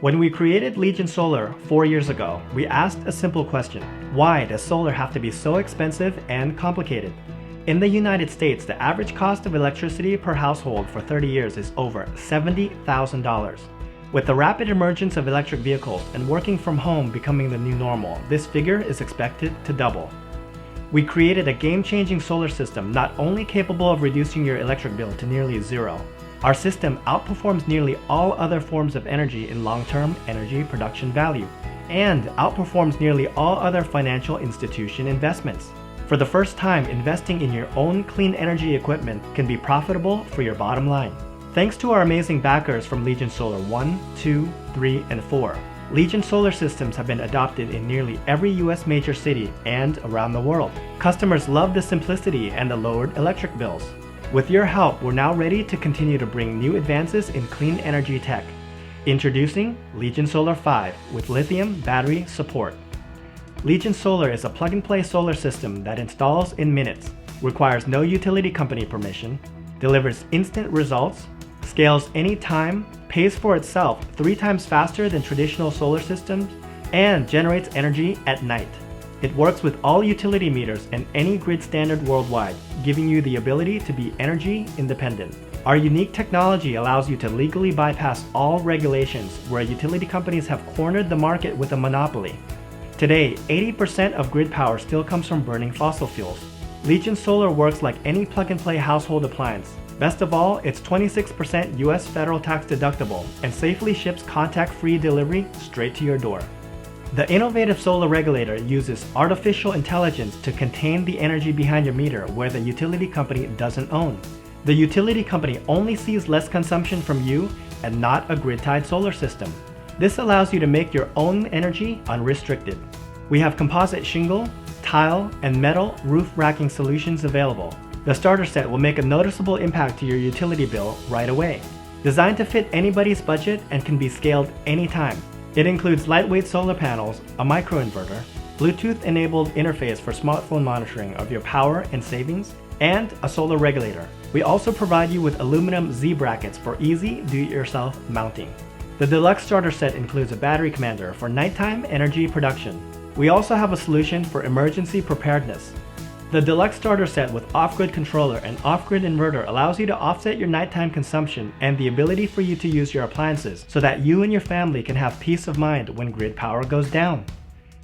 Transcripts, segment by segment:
When we created Legion Solar 4 years ago, we asked a simple question: why does solar have to be so expensive and complicated? In the United States, the average cost of electricity per household for 30 years is over $70,000. With the rapid emergence of electric vehicles and working from home becoming the new normal, this figure is expected to double. We created a game-changing solar system not only capable of reducing your electric bill to nearly zero. Our system outperforms nearly all other forms of energy in long-term energy production value, and outperforms nearly all other financial institution investments. For the first time, investing in your own clean energy equipment can be profitable for your bottom line. Thanks to our amazing backers from Legion Solar 1, 2, 3, and 4, Legion Solar systems have been adopted in nearly every US major city and around the world. Customers love the simplicity and the lowered electric bills. With your help, we're now ready to continue to bring new advances in clean energy tech. Introducing Legion Solar 5 with lithium battery support. Legion Solar is a plug-and-play solar system that installs in minutes, requires no utility company permission, delivers instant results, scales anytime, pays for itself 3 times faster than traditional solar systems, and generates energy at night. It works with all utility meters and any grid standard worldwide, giving you the ability to be energy independent. Our unique technology allows you to legally bypass all regulations where utility companies have cornered the market with a monopoly. Today, 80% of grid power still comes from burning fossil fuels. Legion Solar works like any plug-and-play household appliance. Best of all, it's 26% US federal tax deductible and safely ships contact-free delivery straight to your door. The innovative solar regulator uses artificial intelligence to contain the energy behind your meter where the utility company doesn't own. The utility company only sees less consumption from you and not a grid-tied solar system. This allows you to make your own energy unrestricted. We have composite shingle, tile, and metal roof racking solutions available. The starter set will make a noticeable impact to your utility bill right away. Designed to fit anybody's budget and can be scaled anytime. It includes lightweight solar panels, a microinverter, Bluetooth-enabled interface for smartphone monitoring of your power and savings, and a solar regulator. We also provide you with aluminum Z-brackets for easy do-it-yourself mounting. The deluxe starter set includes a battery commander for nighttime energy production. We also have a solution for emergency preparedness. The deluxe starter set with off-grid controller and off-grid inverter allows you to offset your nighttime consumption and the ability for you to use your appliances so that you and your family can have peace of mind when grid power goes down.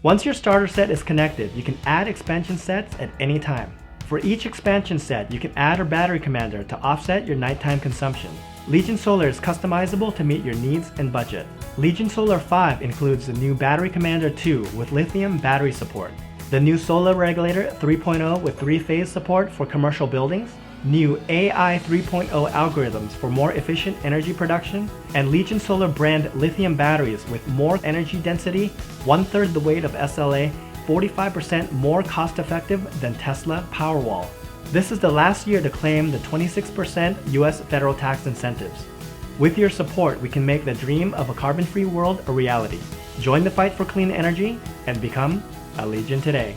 Once your starter set is connected, you can add expansion sets at any time. For each expansion set, you can add a battery commander to offset your nighttime consumption. Legion Solar is customizable to meet your needs and budget. Legion Solar 5 includes the new Battery Commander 2 with lithium battery support, the new Solar Regulator 3.0 with 3-phase support for commercial buildings, new AI 3.0 algorithms for more efficient energy production, and Legion Solar brand lithium batteries with more energy density, 1/3 the weight of SLA, 45% more cost-effective than Tesla Powerwall. This is the last year to claim the 26% US federal tax incentives. With your support, we can make the dream of a carbon-free world a reality. Join the fight for clean energy and become a Legion today.